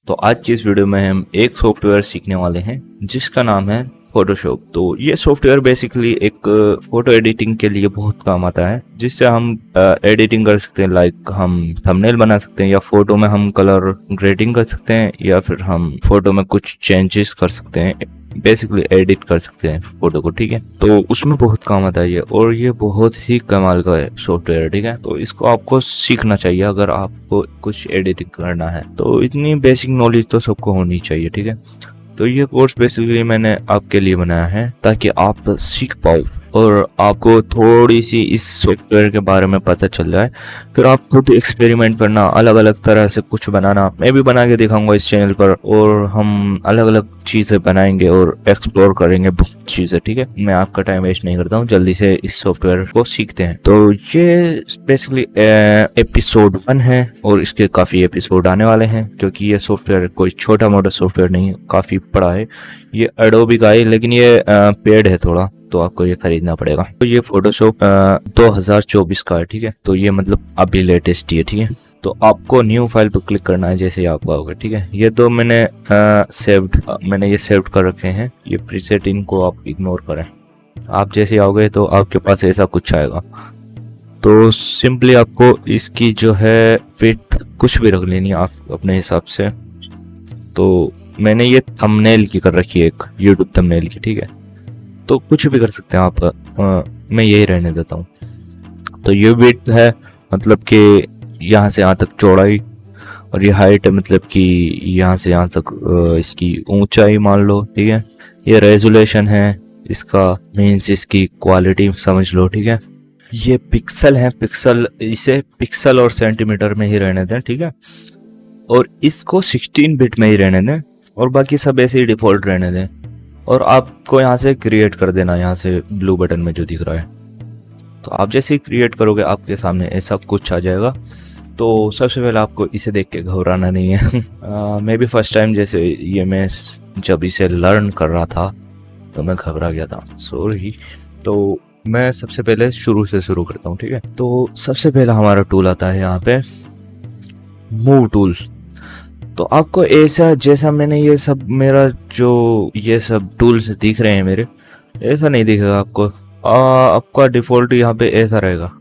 तो आज की इस वीडियो में हम एक सॉफ्टवेयर सीखने वाले हैं जिसका नाम है फोटोशॉप। तो ये सॉफ्टवेयर बेसिकली एक फोटो एडिटिंग के लिए बहुत काम आता है, जिससे हम एडिटिंग कर सकते हैं। लाइक हम थंबनेल बना सकते हैं, या फोटो में हम कलर ग्रेडिंग कर सकते हैं, या फिर हम फोटो में कुछ चेंजेस कर सकते हैं, बेसिकली एडिट कर सकते हैं फोटो को। ठीक है, तो उसमें बहुत काम आता है ये, और ये बहुत ही कमाल का है सॉफ्टवेयर। ठीक है, तो इसको आपको सीखना चाहिए अगर आपको कुछ एडिटिंग करना है। तो इतनी बेसिक नॉलेज तो सबको होनी चाहिए। ठीक है, तो ये कोर्स बेसिकली मैंने आपके लिए बनाया है ताकि आप सीख पाओ और आपको थोड़ी सी इस सॉफ्टवेयर के बारे में पता चल जाए। फिर आप खुद एक्सपेरिमेंट करना, अलग अलग तरह से कुछ बनाना। मैं भी बना के दिखाऊंगा इस चैनल पर, और हम अलग अलग चीज़ें बनाएंगे और एक्सप्लोर करेंगे बहुत चीज़ें। ठीक है, मैं आपका टाइम वेस्ट नहीं करता हूँ, जल्दी से इस सॉफ्टवेयर को सीखते हैं। तो ये बेसिकली एपिसोड 1 है, और इसके काफ़ी एपिसोड आने वाले हैं, क्योंकि ये सॉफ्टवेयर कोई छोटा मोटा सॉफ्टवेयर नहीं है, काफ़ी बड़ा है। ये एडोबी का है, लेकिन ये पेड है थोड़ा, तो आपको ये खरीदना पड़ेगा। तो ये फोटोशॉप 2024 का है। ठीक है, तो ये मतलब अभी लेटेस्ट ही है। ठीक है, तो आपको न्यू फाइल पर क्लिक करना है जैसे ही आप आओगे। ठीक है, ये तो मैंने ये सेव्ड कर रखे हैं। ये प्रीसेट, इनको आप इग्नोर करें। आप जैसे ही आओगे तो आपके पास ऐसा कुछ आएगा। तो सिंपली आपको इसकी जो है विड्थ कुछ भी रख लेनी है आप अपने हिसाब से। तो मैंने ये थंबनेल की कर रखी है, एक यूट्यूब थंबनेल की। ठीक है, तो कुछ भी कर सकते हैं आप। मैं यही रहने देता हूँ। तो ये विड्थ है, मतलब कि यहाँ से यहाँ तक चौड़ाई, और ये हाइट है, मतलब कि यहाँ से यहाँ तक इसकी ऊंचाई मान लो। ठीक है, ये रेजोल्यूशन है इसका, मीन्स इसकी क्वालिटी समझ लो। ठीक है, ये पिक्सल है, पिक्सल, इसे पिक्सल और सेंटीमीटर में ही रहने दें। ठीक है, और इसको 16 बिट में ही रहने दें, और बाकी सब ऐसे ही डिफॉल्ट रहने दें। और आपको यहाँ से क्रिएट कर देना, यहाँ से ब्लू बटन में जो दिख रहा है। तो आप जैसे ही क्रिएट करोगे आपके सामने ऐसा कुछ आ जाएगा। तो सबसे पहले आपको इसे देख के घबराना नहीं है। मैं भी फर्स्ट टाइम जैसे ये मैं जब इसे लर्न कर रहा था तो मैं घबरा गया था, सॉरी। तो मैं सबसे पहले शुरू से शुरू करता हूँ। ठीक है, तो सबसे पहला हमारा टूल आता है यहाँ पे मूव टूल। तो आपको ऐसा, जैसा मैंने ये सब, मेरा जो ये सब टूल्स दिख रहे हैं मेरे, ऐसा नहीं दिखेगा आपको। आपका डिफॉल्ट यहाँ पे ऐसा रहेगा।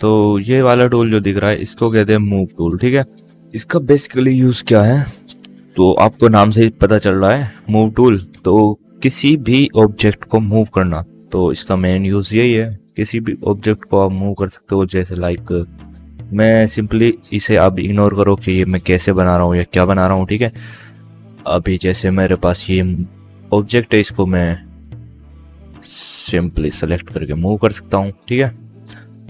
तो ये वाला टूल जो दिख रहा है इसको कहते हैं मूव टूल। ठीक है, इसका बेसिकली यूज क्या है, तो आपको नाम से ही पता चल रहा है मूव टूल। तो किसी भी ऑब्जेक्ट को मूव करना, तो इसका मेन यूज यही है। किसी भी ऑब्जेक्ट को आप मूव कर सकते हो, जैसे लाइक मैं सिंपली इसे आप इग्नोर करो कि ये मैं कैसे बना रहा हूँ या क्या बना रहा हूँ। ठीक है, अभी जैसे मेरे पास ये ऑब्जेक्ट है, इसको मैं सिंपली सेलेक्ट करके मूव कर सकता हूँ। ठीक है,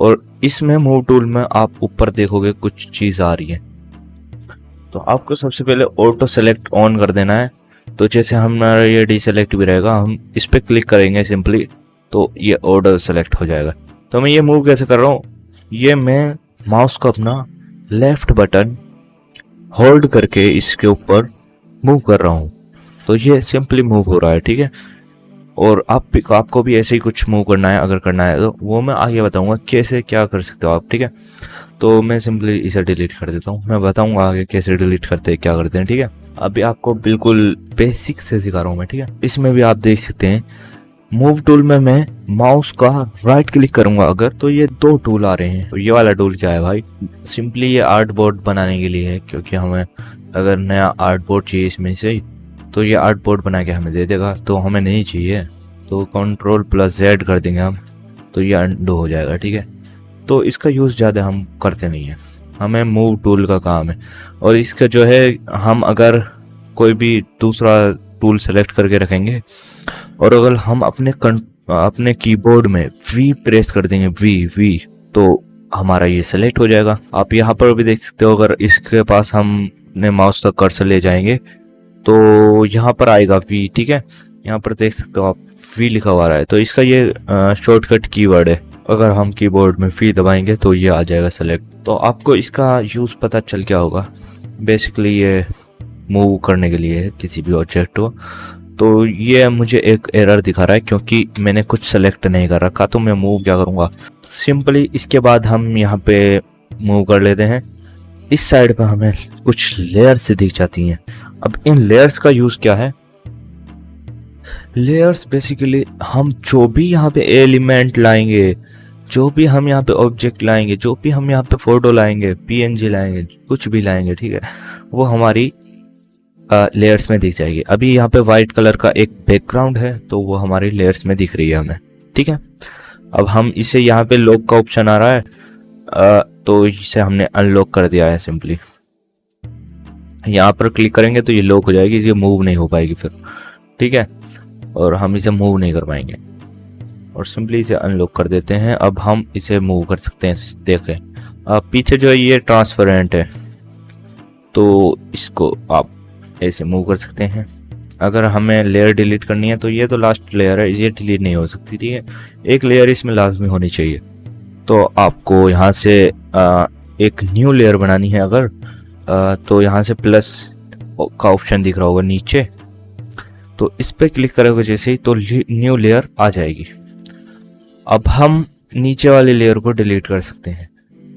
और इसमें मूव टूल में आप ऊपर देखोगे कुछ चीज़ आ रही है। तो आपको सबसे पहले ऑटो सेलेक्ट ऑन कर देना है। तो जैसे हमारा ये डीसेलेक्ट भी रहेगा, हम इस पर क्लिक करेंगे सिंपली, तो ये ऑटो सेलेक्ट हो जाएगा। तो मैं ये मूव कैसे कर रहा हूँ, ये मैं माउस को अपना लेफ्ट बटन होल्ड करके इसके ऊपर मूव कर रहा हूँ, तो ये सिंपली मूव हो रहा है। ठीक है, और आपको भी ऐसे ही कुछ मूव करना है, अगर करना है तो वो मैं आगे बताऊंगा कैसे क्या कर सकते हो आप। ठीक है, तो मैं सिंपली इसे डिलीट कर देता हूँ, मैं बताऊंगा आगे कैसे डिलीट करते हैं, क्या करते हैं। ठीक है, अभी आपको बिल्कुल बेसिक से सिखा रहा हूँ मैं। ठीक है, इसमें भी आप देख सकते हैं मूव टूल में मैं माउस का राइट क्लिक करूंगा अगर, तो ये 2 टूल आ रहे हैं। तो ये वाला टूल क्या है भाई, सिंपली ये आर्ट बोर्ड बनाने के लिए है, क्योंकि हमें अगर नया आर्ट बोर्ड चाहिए इसमें से, तो ये आर्ट बोर्ड बना के हमें दे देगा। तो हमें नहीं चाहिए, तो Ctrl+Z कर देंगे हम, तो ये अंडू हो जाएगा। ठीक है, तो इसका यूज़ ज़्यादा हम करते नहीं है, हमें मूव टूल का काम है। और इसका जो है, हम अगर कोई भी दूसरा टूल सेलेक्ट करके रखेंगे, और अगर हम अपने कीबोर्ड में V प्रेस कर देंगे, V, तो हमारा ये सेलेक्ट हो जाएगा। आप यहाँ पर भी देख सकते हो, अगर इसके पास हम अपने माउस का कर्सर ले जाएंगे तो यहाँ पर आएगा V। ठीक है, यहाँ पर देख सकते हो आप V लिखा हुआ रहा है, तो इसका ये शॉर्टकट कीवर्ड है। अगर हम कीबोर्ड में V दबाएंगे तो ये आ जाएगा सेलेक्ट। तो आपको इसका यूज़ पता चल क्या होगा, बेसिकली ये मूव करने के लिए है किसी भी ऑब्जेक्ट को। तो ये मुझे एक एरर दिखा रहा है क्योंकि मैंने कुछ सेलेक्ट नहीं कर रखा, तो मैं मूव क्या करूँगा, सिंपली इसके बाद हम यहाँ पे मूव कर लेते हैं। इस साइड पर हमें कुछ लेयर से दिख जाती हैं, अब इन लेयर्स का यूज क्या है? लेयर्स बेसिकली हम जो भी यहाँ पे एलिमेंट लाएंगे, जो भी हम यहाँ पे ऑब्जेक्ट लाएंगे, जो भी हम यहाँ पे फोटो लाएंगे, पीएनजी लाएंगे, कुछ भी लाएंगे, ठीक है, वो हमारी लेयर्स में दिख जाएगी। अभी यहाँ पे वाइट कलर का एक बैकग्राउंड है तो वो हमारी लेयर्स में दिख रही है हमें, ठीक है। अब हम इसे यहाँ पे लॉक का ऑप्शन आ रहा है, तो इसे हमने अनलॉक कर दिया है। सिंपली यहाँ पर क्लिक करेंगे तो ये लॉक हो जाएगी, ये मूव नहीं हो पाएगी फिर, ठीक है, और हम इसे मूव नहीं कर पाएंगे। और सिंपली इसे अनलॉक कर देते हैं। अब हम इसे मूव कर सकते हैं। देखें पीछे जो है ये ट्रांसपेरेंट है, तो इसको आप ऐसे मूव कर सकते हैं। अगर हमें लेयर डिलीट करनी है तो ये तो लास्ट लेयर है, ये डिलीट नहीं हो सकती, ठीक है, एक लेयर इसमें लाजमी होनी चाहिए। तो आपको यहाँ से एक न्यू लेयर बनानी है अगर, तो यहाँ से प्लस का ऑप्शन दिख रहा होगा नीचे, तो इस पर क्लिक करोगे जैसे ही तो न्यू लेयर आ जाएगी। अब हम नीचे वाली लेयर को डिलीट कर सकते हैं,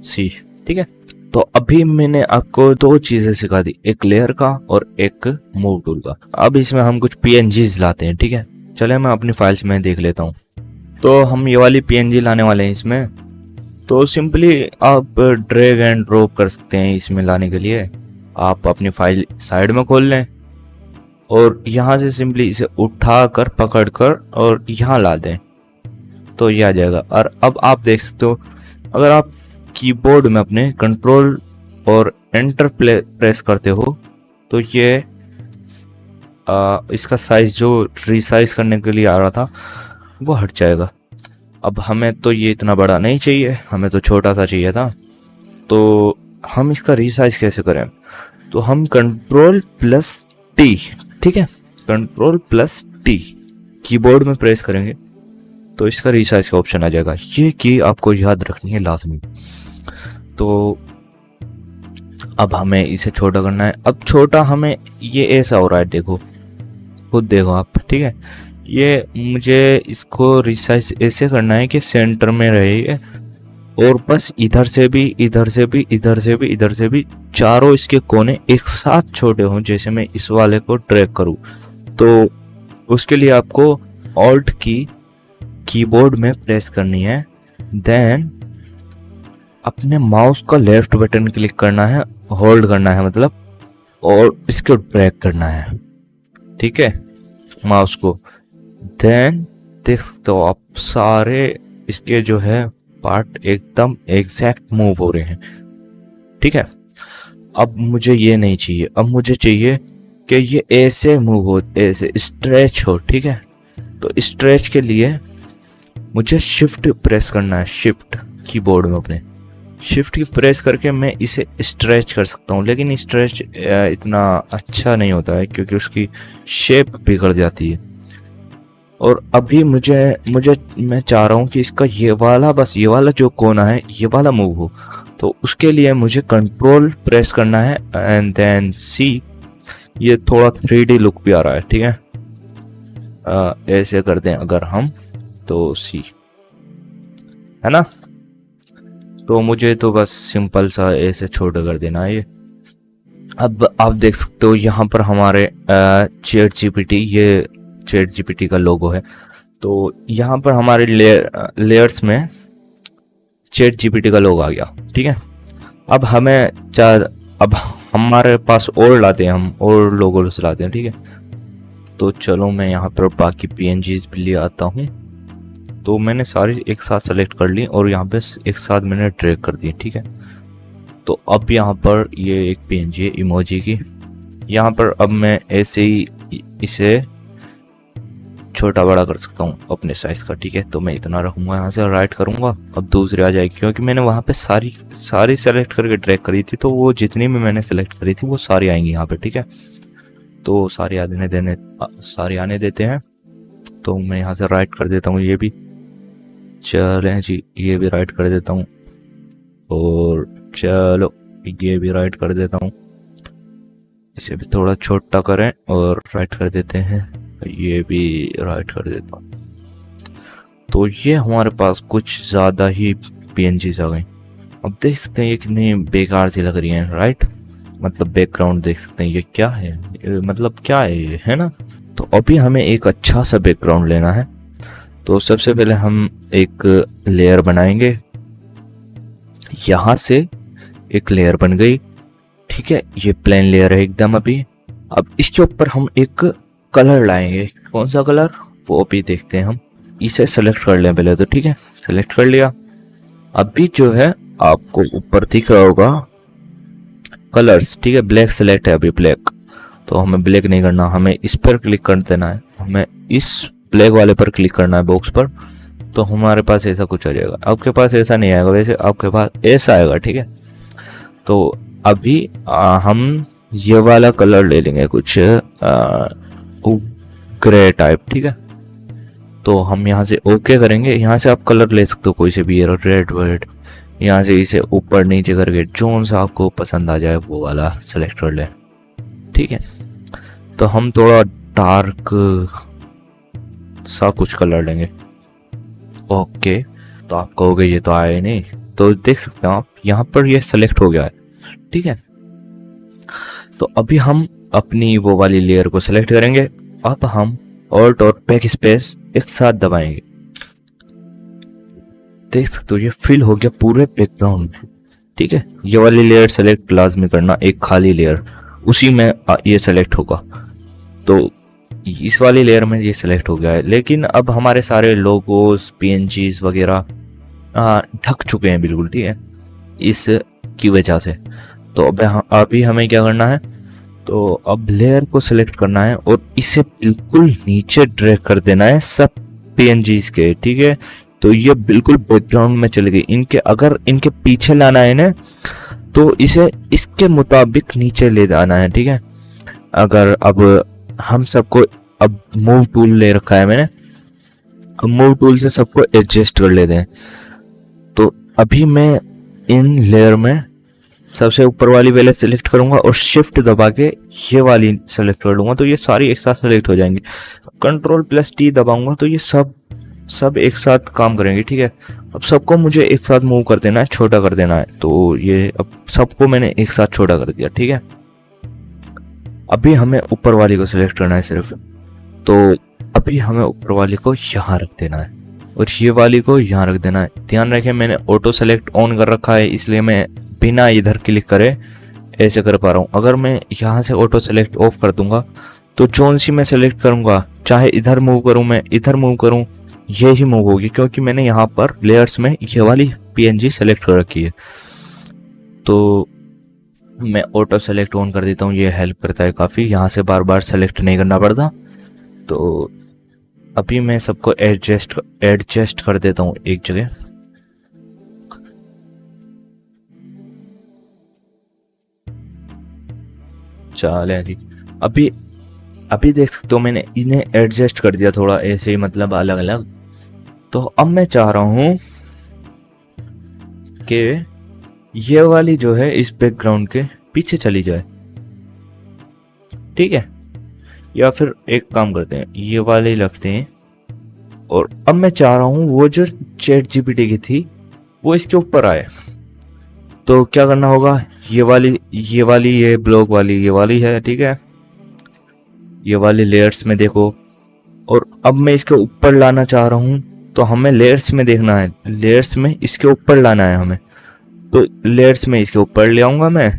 सी, ठीक है। तो अभी मैंने आपको दो चीजें सिखा दी, एक लेयर का और एक मूव टूल का। अब इसमें हम कुछ पीएनजीज लाते हैं, ठीक है। चले मैं अपनी फाइल्स में देख लेता हूँ। तो हम ये वाली पीएनजी लाने वाले हैं इसमें। तो सिंपली आप ड्रैग एंड ड्रॉप कर सकते हैं इसमें लाने के लिए। आप अपनी फाइल साइड में खोल लें और यहाँ से सिंपली इसे उठा कर पकड़ कर और यहाँ ला दें तो ये आ जाएगा। और अब आप देख सकते हो, अगर आप कीबोर्ड में अपने कंट्रोल और एंटर प्रेस करते हो तो ये इसका साइज जो रिसाइज करने के लिए आ रहा था वो हट जाएगा। अब हमें तो ये इतना बड़ा नहीं चाहिए, हमें तो छोटा सा चाहिए था। तो हम इसका रिसाइज कैसे करें? तो हम कंट्रोल प्लस टी, ठीक है, कंट्रोल प्लस टी कीबोर्ड में प्रेस करेंगे तो इसका रिसाइज का ऑप्शन आ जाएगा। ये की आपको याद रखनी है लाजमी। तो अब हमें इसे छोटा करना है। अब छोटा हमें ये ऐसा हो रहा है, देखो, खुद देखो आप, ठीक है। ये मुझे इसको रिसाइज ऐसे करना है कि सेंटर में रहे और बस इधर से भी, इधर से भी, इधर से भी, इधर से भी चारों इसके कोने एक साथ छोटे हों। जैसे मैं इस वाले को ड्रैग करूं तो उसके लिए आपको ऑल्ट की कीबोर्ड में प्रेस करनी है, देन अपने माउस का लेफ्ट बटन क्लिक करना है, होल्ड करना है मतलब, और इसको ड्रैग करना है, ठीक है, माउस को। देन देख सकते हो आप सारे इसके जो है पार्ट एकदम एग्जैक्ट मूव हो रहे हैं, ठीक है। अब मुझे ये नहीं चाहिए, अब मुझे चाहिए कि ये ऐसे मूव हो, ऐसे स्ट्रेच हो, ठीक है। तो स्ट्रेच के लिए मुझे शिफ्ट प्रेस करना है, शिफ्ट कीबोर्ड में अपने शिफ्ट की प्रेस करके मैं इसे स्ट्रेच कर सकता हूँ। लेकिन स्ट्रेच इतना अच्छा नहीं होता है क्योंकि उसकी शेप बिगड़ जाती है। और अभी मैं चाह रहा हूँ कि इसका ये वाला, बस ये वाला जो कोना है ये वाला मूव हो। तो उसके लिए मुझे कंट्रोल प्रेस करना है एंड देन सी। ये थोड़ा 3D लुक भी आ रहा है, ठीक है। ऐसे कर दें अगर हम, तो सी, है ना। तो मुझे तो बस सिंपल सा ऐसे छोटा कर देना है ये। अब आप देख सकते हो यहाँ पर हमारे चैट जीपीटी, ये चैट जीपीटी का लोगो है। तो यहाँ पर हमारे लेयर्स में चैट जीपीटी का लोगो आ गया, ठीक है। अब अब हमारे पास और लाते हैं, हम और लोगो लाते हैं, ठीक है। तो चलो मैं यहाँ पर बाकी पीएनजीज भी ले आता हूँ। तो मैंने सारी एक साथ सेलेक्ट कर ली और यहाँ पे एक साथ मैंने ड्रैग कर दी, ठीक है। तो अब यहाँ पर ये एक पीएनजी है इमोजी की। यहाँ पर अब मैं ऐसे ही इसे छोटा बड़ा कर सकता हूँ अपने साइज का, ठीक है। तो मैं इतना रखूँगा, यहाँ से राइट करूँगा, अब दूसरी आ जाएगी क्योंकि मैंने वहाँ पे सारी सेलेक्ट करके ड्रैग करी थी। तो वो जितनी भी मैंने सेलेक्ट करी थी वो सारी आएंगी यहाँ पे, ठीक है। तो सारी आने देते हैं। तो मैं यहाँ से राइट कर देता हूँ, ये भी चलें जी, ये भी राइट कर देता हूँ और चलो ये भी राइट कर देता हूँ। इसे भी थोड़ा छोटा करें और राइट कर देते हैं, ये भी राइट कर देता हूँ। तो ये हमारे पास कुछ ज़्यादा ही पीएनजीज आ गई। अब देख सकते हैं ये कितनी बेकार सी लग रही हैं, राइट। मतलब बैकग्राउंड देख सकते हैं। ये क्या है, मतलब क्या है ये, है ना। तो अभी हमें एक अच्छा सा बैकग्राउंड लेना है। तो सबसे पहले हम एक लेयर बनाएंगे। यहाँ से एक लेयर बन गई, ठीक है, ये प्लेन लेयर है एकदम। अभी अब इसके ऊपर हम एक कलर लाएंगे। कौन सा कलर, वो भी देखते हैं हम। इसे सेलेक्ट कर लें पहले तो, ठीक है, सेलेक्ट कर लिया। अभी जो है आपको ऊपर दिख रहा होगा कलर्स, ठीक है, ब्लैक सेलेक्ट है अभी, ब्लैक। तो हमें ब्लैक नहीं करना, हमें इस पर क्लिक कर देना है, हमें इस ब्लैक वाले पर क्लिक करना है, बॉक्स पर। तो हमारे पास ऐसा कुछ आ जाएगा। आपके पास ऐसा नहीं आएगा, वैसे आपके पास ऐसा आएगा, ठीक है। तो अभी हम ये वाला कलर ले लेंगे, कुछ ग्रे टाइप, ठीक है। तो हम यहाँ से ओके करेंगे। यहाँ से आप कलर ले सकते हो कोई से भी, रेड वेड। यहाँ से इसे ऊपर नीचे करके जोन सा आपको पसंद आ जाए वो वाला सेलेक्ट कर ले, ठीक है। तो हम थोड़ा डार्क सा कुछ कलर लेंगे, ओके। तो आप कहोगे ये तो आया ही नहीं, तो देख सकते हो आप यहाँ पर ये सेलेक्ट हो गया है, ठीक है। तो अभी हम अपनी वो वाली लेयर को सेलेक्ट करेंगे। अब हम ऑल्ट और बैक स्पेस एक साथ दबाएंगे। देख सकते हो ये फिल हो गया पूरे बैकग्राउंड में, ठीक है। ये वाली लेयर सेलेक्ट लाजमी करना, एक खाली लेयर, उसी में ये सेलेक्ट होगा। तो इस वाली लेयर में ये सेलेक्ट हो गया है, लेकिन अब हमारे सारे लोगोस पीएनजीज वगैरह ढक चुके हैं बिल्कुल, ठीक है, इस की वजह से। तो अब अभी हमें क्या करना है, तो अब लेयर को सिलेक्ट करना है और इसे बिल्कुल नीचे ड्रैग कर देना है सब पीएनजीज के, ठीक है। तो ये बिल्कुल बैकग्राउंड में चले गई। इनके अगर इनके पीछे लाना है ना, तो इसे इसके मुताबिक नीचे ले जाना है, ठीक है। अगर अब हम सबको, अब मूव टूल ले रखा है मैंने, अब मूव टूल से सबको एडजस्ट कर लेते हैं। तो अभी मैं इन लेयर में सबसे ऊपर वाली पहले सेलेक्ट करूंगा और शिफ्ट दबा के ये वाली सेलेक्ट कर लूंगा, तो ये सारी एक साथ सेलेक्ट हो जाएंगी। Ctrl+T दबाऊंगा तो ये सब एक साथ काम करेंगे, ठीक है। अब सबको मुझे एक साथ मूव कर देना है, छोटा कर देना है। तो ये अब सबको मैंने एक साथ छोटा कर दिया, ठीक है। अभी हमें ऊपर वाली को सिलेक्ट करना है सिर्फ। तो अभी हमें ऊपर वाली को यहाँ रख देना है और ये वाली को यहाँ रख देना है। ध्यान रखें मैंने ऑटो सेलेक्ट ऑन कर रखा है, इसलिए मैं बिना इधर क्लिक करे ऐसे कर पा रहा हूँ। अगर मैं यहाँ से ऑटो सेलेक्ट ऑफ कर दूंगा तो जोन सी मैं सेलेक्ट करूंगा, चाहे इधर मूव करूं, मैं इधर मूव करूं, ये ही मूव होगी, क्योंकि मैंने यहाँ पर लेयर्स में ये वाली पीएनजी सेलेक्ट कर रखी है। तो मैं ऑटो सेलेक्ट ऑन कर देता हूँ, ये हेल्प करता है काफ़ी, यहाँ से बार बार सेलेक्ट नहीं करना पड़ता। तो अभी मैं सबको एडजस्ट कर देता हूँ एक जगह। चले जी, अभी देख सकते हो मैंने इन्हें एडजस्ट कर दिया थोड़ा ऐसे ही, मतलब अलग अलग। तो अब मैं चाह रहा हूं कि ये वाली जो है इस बैकग्राउंड के पीछे चली जाए, ठीक है। या फिर एक काम करते हैं, ये वाले रखते हैं। और अब मैं चाह रहा हूं वो जो ChatGPT की थी वो इसके ऊपर आए। तो क्या करना होगा, ये ब्लॉक वाली ये वाली है, ठीक है। ये वाली लेयर्स में देखो, और अब मैं इसके ऊपर लाना चाह रहा हूँ। तो हमें लेयर्स में देखना है, लेयर्स में इसके ऊपर लाना है हमें। तो लेयर्स में इसके ऊपर ले आऊंगा मैं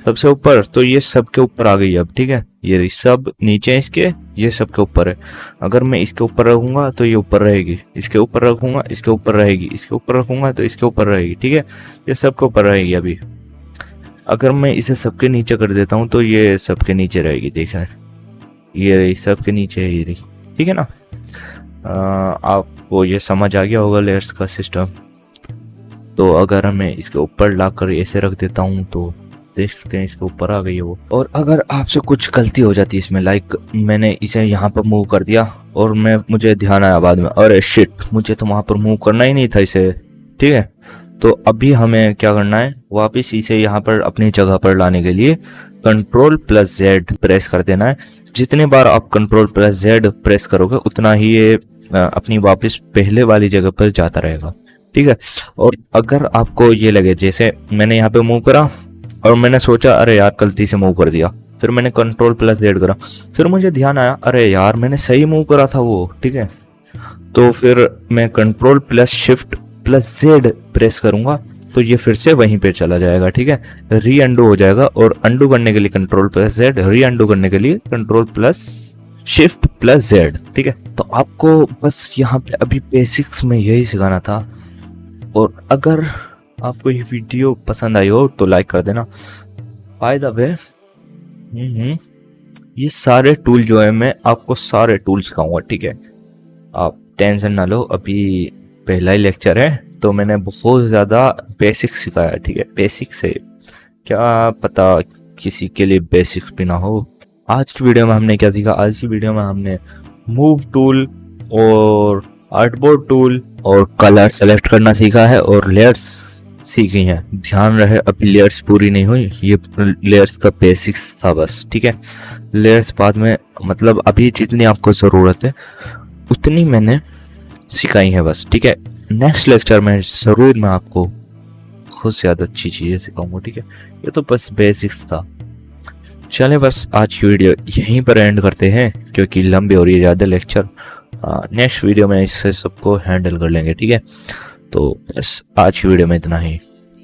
सबसे ऊपर। तो ये सबके ऊपर आ गई अब, ठीक है। ये सब नीचे है इसके, ये सबके ऊपर है। अगर मैं इसके ऊपर रखूंगा तो ये ऊपर रहेगी, इसके ऊपर रखूंगा इसके ऊपर रहेगी, इसके ऊपर रखूंगा तो इसके ऊपर रहेगी, ठीक है। ये सबके ऊपर रहेगी। अभी अगर मैं इसे सबके नीचे कर देता हूँ तो ये सबके नीचे रहेगी, देखा है, ये रही सबके नीचे है, ये रही, ठीक है ना। आपको ये समझ आ गया होगा लेयर्स का सिस्टम। तो अगर मैं इसके ऊपर लाकर ऐसे रख देता हूँ तो देख सकते हैं इसके ऊपर आ गई है वो। और अगर आपसे कुछ गलती हो जाती है इसमें, लाइक मैंने इसे यहाँ पर मूव कर दिया और मुझे ध्यान आया बाद में, अरे शिट, मुझे तो वहाँ पर मूव करना ही नहीं था इसे, ठीक है। तो अभी हमें क्या करना है, वापस इसे यहाँ पर अपनी जगह पर लाने के लिए Ctrl+Z प्रेस कर देना है। जितने बार आप Ctrl+Z प्रेस करोगे उतना ही ये अपनी वापस पहले वाली जगह पर जाता रहेगा, ठीक है। और अगर आपको ये लगे, जैसे मैंने यहाँ पे मूव करा और मैंने सोचा अरे यार गलती से मूव कर दिया, फिर मैंने कंट्रोल प्लस जेड करा, फिर मुझे ध्यान आया अरे यार मैंने सही मूव करा था वो, ठीक है। तो फिर मैं control plus shift plus Z press करूंगा तो ये फिर से वहीं पे चला जाएगा, ठीक है। री अंडू हो जाएगा, और अंडू करने के लिए कंट्रोल प्लस जेड, री अंडू करने के लिए control plus shift plus Z, ठीक है। तो आपको बस यहाँ पे अभी बेसिक्स में यही सिखाना था, और अगर आपको ये वीडियो पसंद आई हो तो लाइक कर देना। बाय द वे ये सारे टूल जो है मैं आपको सारे टूल सिखाऊंगा, ठीक है। आप टेंशन ना लो, अभी पहला ही लेक्चर है तो मैंने बहुत ज़्यादा बेसिक सिखाया, ठीक है। बेसिक से क्या पता किसी के लिए बेसिक्स भी ना हो। आज की वीडियो में हमने क्या सीखा, आज की वीडियो में हमने मूव टूल और आर्टबोर्ड टूल और कलर सेलेक्ट करना सीखा है, और लेयर्स सीखी हैं। ध्यान रहे अभी लेयर्स पूरी नहीं हुई, ये लेयर्स का बेसिक्स था बस, ठीक है। लेयर्स बाद में, मतलब अभी जितनी आपको ज़रूरत है उतनी मैंने सिखाई है बस, ठीक है। नेक्स्ट लेक्चर में ज़रूर मैं आपको बहुत ज़्यादा अच्छी चीज़ें सिखाऊंगा, ठीक है। ये तो बस बेसिक्स था। चलें बस आज की वीडियो यहीं पर एंड करते हैं क्योंकि लंबी हो रही है ज़्यादा लेक्चर। नेक्स्ट वीडियो में इससे सबको हैंडल कर लेंगे, ठीक है। तो बस आज की वीडियो में इतना ही।